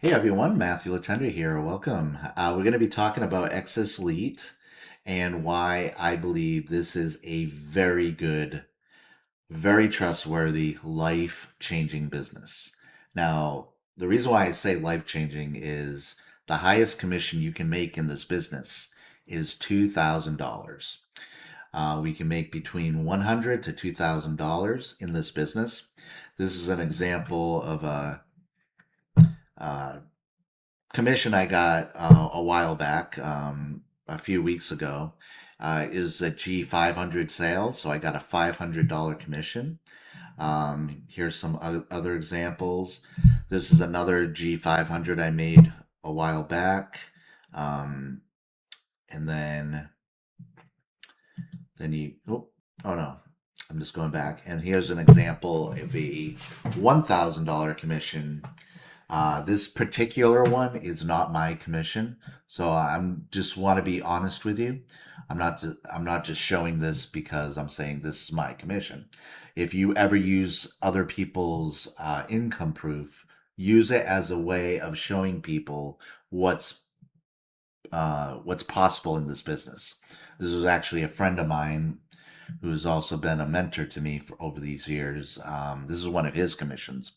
Hey everyone, Matthew Letendre here. Welcome. We're going to be talking about Excess Elite and why I believe this is a very good, very trustworthy, life-changing business. Now, the reason why I say life-changing is the highest commission you can make in this business is $2,000. We can make between $100 to $2,000 in this business. This is an example of a commission I got a while back, a few weeks ago, is a G500 sale. So I got a $500 commission. Here's some other examples. This is another G500 I made a while back. And then oh no, I'm just going back. And here's an example of a $1,000 commission. This particular one is not my commission, so I'm just want to be honest with you. I'm not just showing this because I'm saying this is my commission. If you ever use other people's income proof, use it as a way of showing people what's possible in this business. This was actually a friend of mine who's also been a mentor to me for over these years. This is one of his commissions.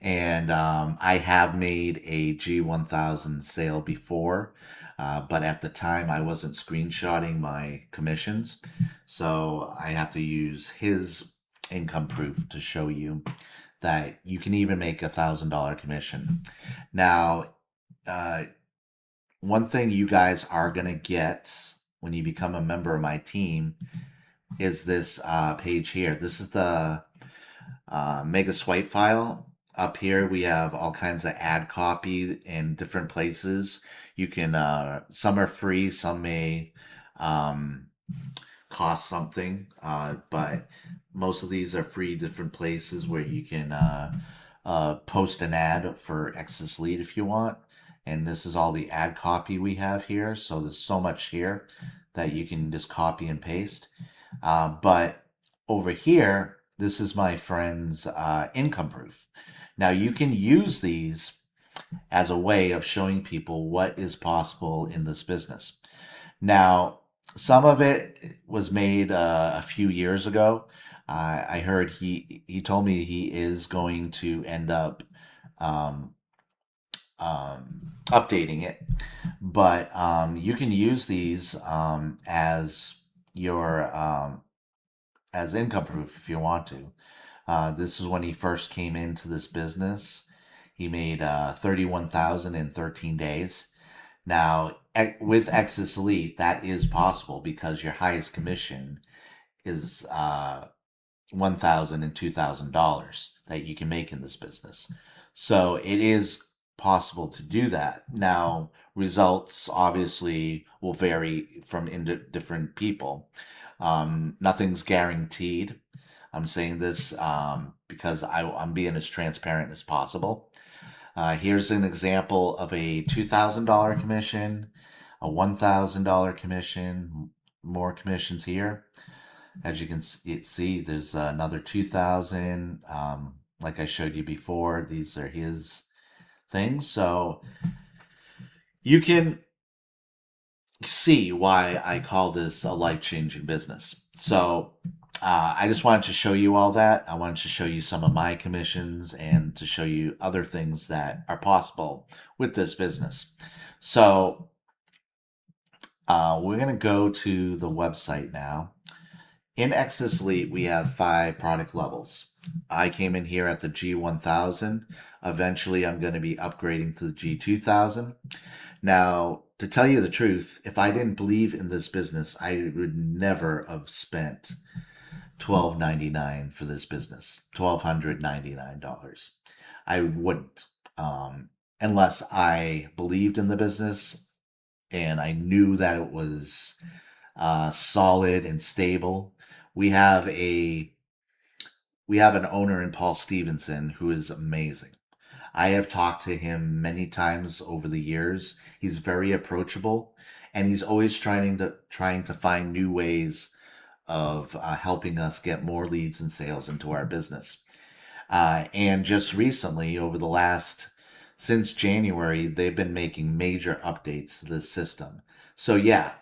And I have made a G1000 sale before, but at the time I wasn't screenshotting my commissions. So I have to use his income proof to show you that you can even make $1,000 commission. Now, one thing you guys are going to get when you become a member of my team is this page here. This is the mega swipe file. Up here we have all kinds of ad copy in different places. You can some are free, some may cost something, but most of these are free, different places where you can post an ad for Excess Lead if you want. And this is all the ad copy we have here. So there's so much here that you can just copy and paste. But over here, this is my friend's income proof. Now you can use these as a way of showing people what is possible in this business. Now, some of it was made a few years ago. I heard he told me he is going to end up um, updating it, but you can use these as your as income proof if you want to. This is when he first came into this business. He made 31,000 in 13 days. Now, with Excess Elite, that is possible because your highest commission is $1,000 and $2,000 that you can make in this business. So it is possible to do that. Now, results obviously will vary from different people. Nothing's guaranteed. I'm saying this because I'm being as transparent as possible. Here's an example of a $2,000 commission, a $1,000 commission, more commissions here. As you can see, there's another 2,000. Like I showed you before, these are his things. So you can see why I call this a life-changing business. So I just wanted to show you all that. I wanted to show you some of my commissions and to show you other things that are possible with this business. So we're going to go to the website now. In Excess Elite, we have 5 product levels. I came in here at the G1000. Eventually, I'm going to be upgrading to the G2000. Now, to tell you the truth, if I didn't believe in this business, I would never have spent $1,299 for this business, $1,299. I wouldn't, unless I believed in the business and I knew that it was solid and stable. We have an owner in Paul Stevenson who is amazing. I have talked to him many times over the years. He's very approachable, and he's always trying to find new ways of helping us get more leads and sales into our business. And just recently, over the last since January, they've been making major updates to this system. So yeah,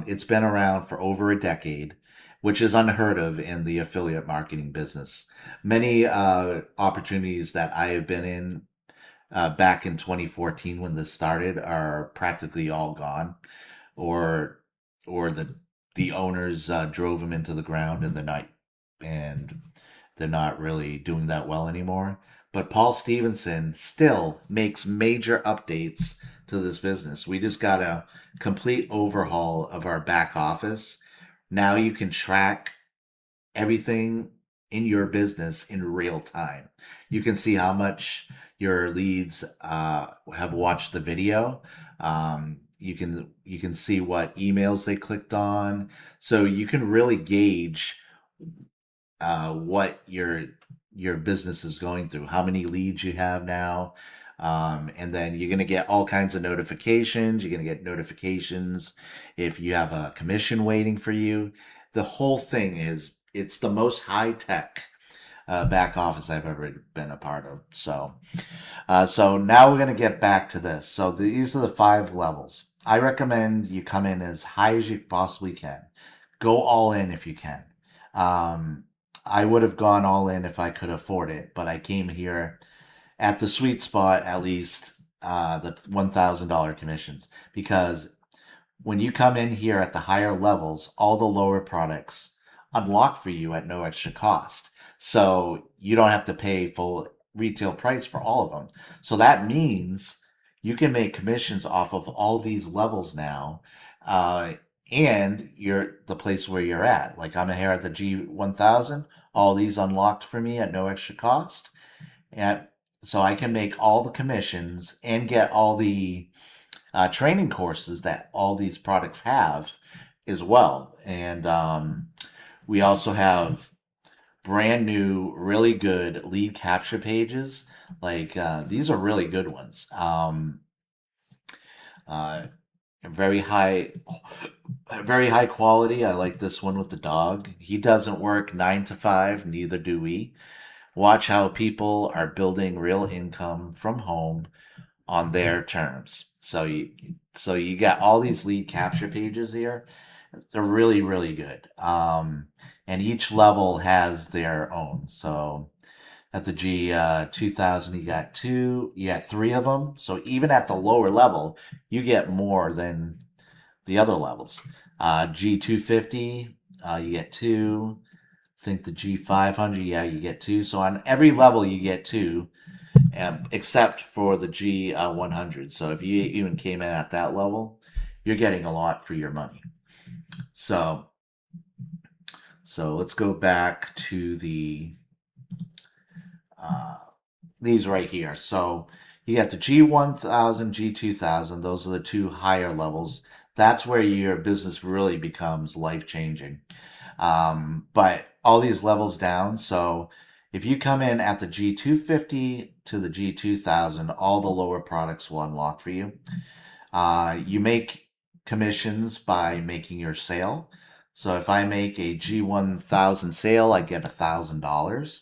it's been around for over a decade, which is unheard of in the affiliate marketing business. Many opportunities that I have been in back in 2014 when this started are practically all gone, or or the owners drove them into the ground and they're not really doing that well anymore. But Paul Stevenson still makes major updates to this business. We just got a complete overhaul of our back office. Now you can track everything in your business in real time. You can see how much your leads have watched the video. You can see what emails they clicked on, so you can really gauge what your business is going through, how many leads you have now. And then you're going to get all kinds of notifications. You're going to get notifications if you have a commission waiting for you. The whole thing is, it's the most high tech back office I've ever been a part of. So now we're going to get back to this. So these are the 5 levels. I recommend you come in as high as you possibly can. Go all in if you can. Um, I would have gone all in if I could afford it, but I came here at the sweet spot, at least the $1,000 commissions, because when you come in here at the higher levels, all the lower products unlock for you at no extra cost. So you don't have to pay full retail price for all of them. So that means you can make commissions off of all these levels now. Uh, and you're the place where you're at. Like, I'm here at the G1000, all these unlocked for me at no extra cost. And so I can make all the commissions and get all the training courses that all these products have as well. And we also have brand new, really good lead capture pages. Like, these are really good ones. Uh, very high, very high quality. I like this one with the dog. He doesn't work 9 to 5, neither do we. Watch how people are building real income from home on their terms. So you got all these lead capture pages here. They're really, really good. And each level has their own. So at the G 2000, you got 3 of them. So even at the lower level, you get more than the other levels. G 250, you get 2. I think the G 500, yeah, you get 2. So on every level, you get 2, except for the G 100. So if you even came in at that level, you're getting a lot for your money. So let's go back to uh, these right here. So you got the G1000, G2000. Those are the 2 higher levels. That's where your business really becomes life changing. But all these levels down. So if you come in at the G250 to the G2000, all the lower products will unlock for you. You make commissions by making your sale. So if I make a G1000 sale, I get $1,000.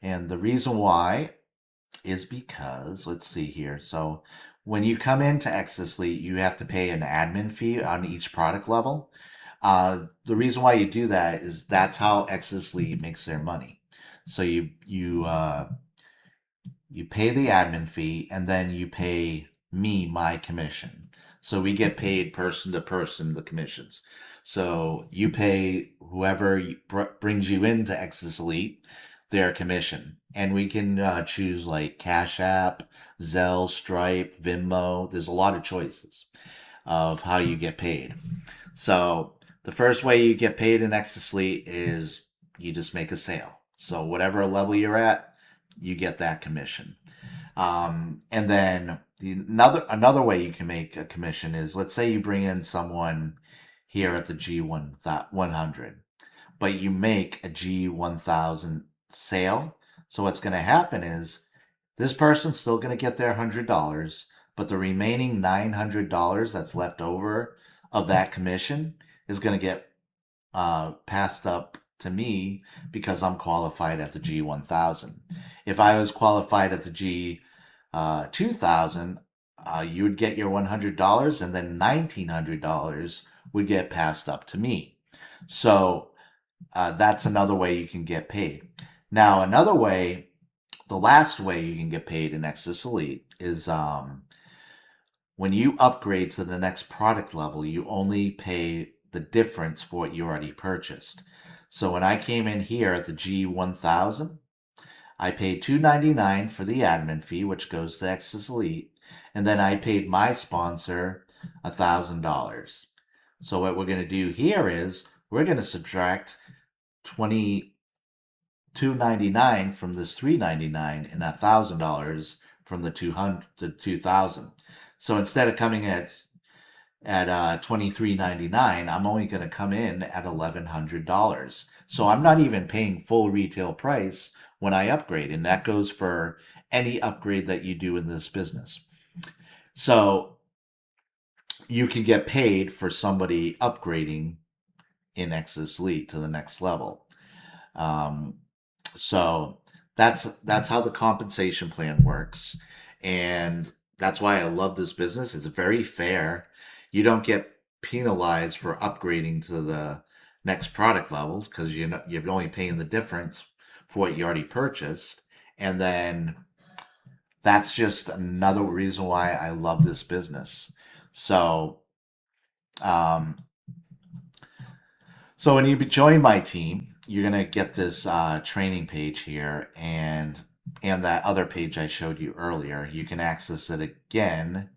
And the reason why is because, let's see here. So when you come into Exitus, you have to pay an admin fee on each product level. The reason why you do that is that's how Exitus makes their money. So you pay the admin fee, and then you pay me my commission. So we get paid person to person the commissions. So you pay whoever brings you into Exitus Elite their commission, and we can choose like Cash App, Zelle, Stripe, Venmo. There's a lot of choices of how you get paid. So the first way you get paid in Exitus Elite is you just make a sale. So whatever level you're at, you get that commission. And then another way you can make a commission is, let's say you bring in someone here at the G100, but you make a G1000 sale. So what's going to happen is this person's still going to get their $100, but the remaining $900 that's left over of that commission is going to get passed up to me because I'm qualified at the G1000. If I was qualified at the G 2000, you would get your $100, and then $1,900 would get passed up to me. So that's another way you can get paid. Now, another way, the last way you can get paid in Exodus Elite is when you upgrade to the next product level, you only pay the difference for what you already purchased. So when I came in here at the G 1000, I paid $299 for the admin fee, which goes to Exodus Elite, and then I paid my sponsor $1,000. So what we're going to do here is we're going to subtract 299 from this 399 and $1,000 from the 200 to 2000. So instead of coming at 23.99, I'm only going to come in at $1,100. So I'm not even paying full retail price when I upgrade, and that goes for any upgrade that you do in this business. So you can get paid for somebody upgrading in Exodus Elite to the next level. So that's how the compensation plan works, and that's why I love this business. It's very fair. You don't get penalized for upgrading to the next product levels because you're only paying the difference for what you already purchased, and then that's just another reason why I love this business. So, um, so when you join my team, you're gonna get this training page here, and that other page I showed you earlier. You can access it again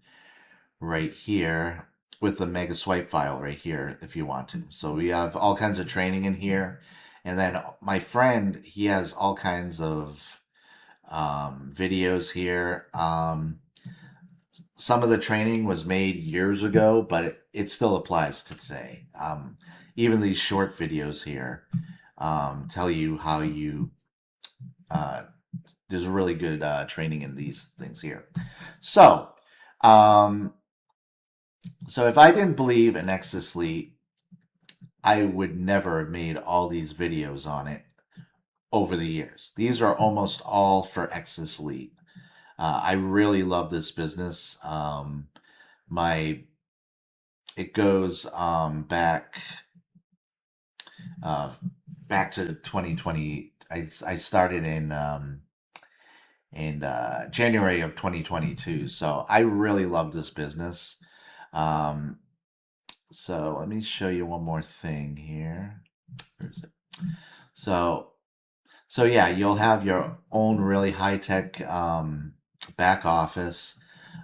right here with the mega swipe file right here if you want to. So we have all kinds of training in here, and then my friend, he has all kinds of videos here. Some of the training was made years ago, but it still applies to today. Even these short videos here tell you how you. There's really good training in these things here. So, um, so if I didn't believe in Exodus Elite, I would never have made all these videos on it over the years. These are almost all for Exodus Elite. I really love this business. My It goes uh, back to 2020. I started in January of 2022. So I really love this business. Um, so let me show you one more thing here. Where is it? So so yeah, you'll have your own really high tech back office.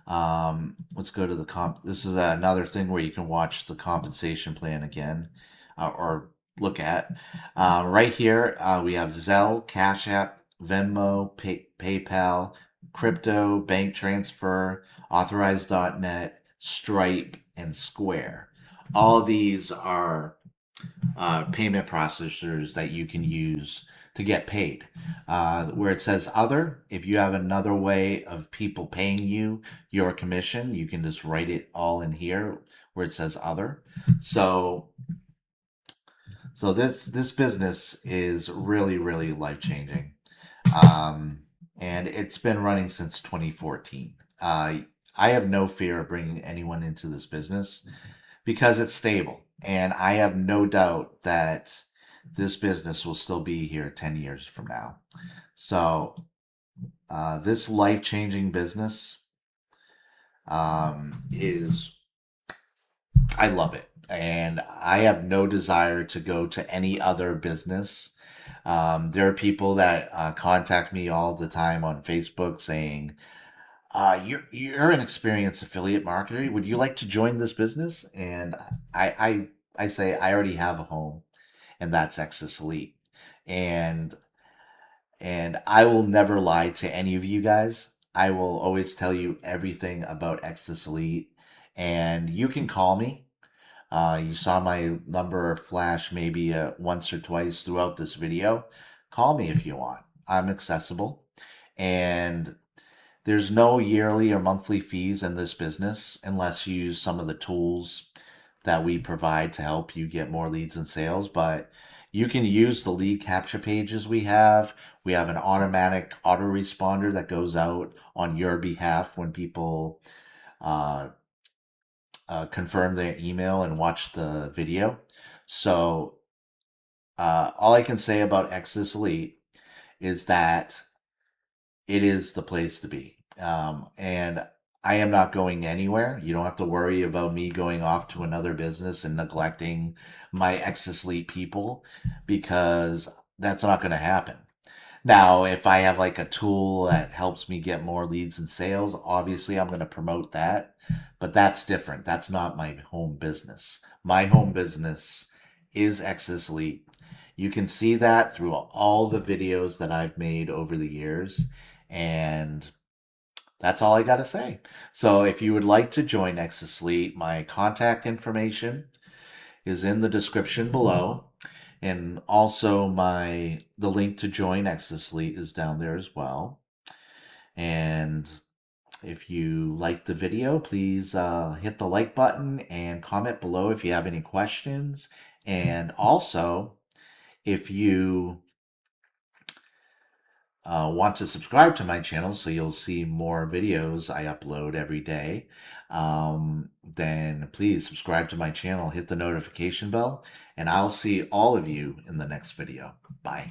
Let's go to the comp. This is another thing where you can watch the compensation plan again, or look at. Right here, we have Zelle, Cash App, Venmo, PayPal, crypto, bank transfer, authorized.net, Stripe, and Square. All of these are payment processors that you can use to get paid. Where it says other, if you have another way of people paying you your commission, you can just write it all in here where it says other. So this business is really, really life changing. Um, and it's been running since 2014. I have no fear of bringing anyone into this business because it's stable. And I have no doubt that this business will still be here 10 years from now. So, this life changing business is, I love it. And I have no desire to go to any other business. There are people that contact me all the time on Facebook saying, you're an experienced affiliate marketer. Would you like to join this business? And I say I already have a home, and that's Exodus Elite. And I will never lie to any of you guys. I will always tell you everything about Exodus Elite, and you can call me. You saw my number flash maybe once or twice throughout this video. Call me if you want. I'm accessible, and there's no yearly or monthly fees in this business unless you use some of the tools that we provide to help you get more leads and sales. But You can use the lead capture pages we have. We have an automatic autoresponder that goes out on your behalf when people uh, confirm their email and watch the video. So all I can say about Exodus Elite is that it is the place to be. And I am not going anywhere. You don't have to worry about me going off to another business and neglecting my Exodus Elite people, because that's not going to happen. Now, if I have like a tool that helps me get more leads and sales, obviously I'm going to promote that, but that's different. That's not my home business. My home business is Exodus Elite. You can see that through all the videos that I've made over the years, and that's all I got to say. So if you would like to join Exodus Elite, my contact information is in the description below. And also the link to join Exodus Elite is down there as well. And if you liked the video, please hit the like button and comment below if you have any questions. And also, if you want to subscribe to my channel so you'll see more videos I upload every day, then please subscribe to my channel, hit the notification bell, and I'll see all of you in the next video. Bye.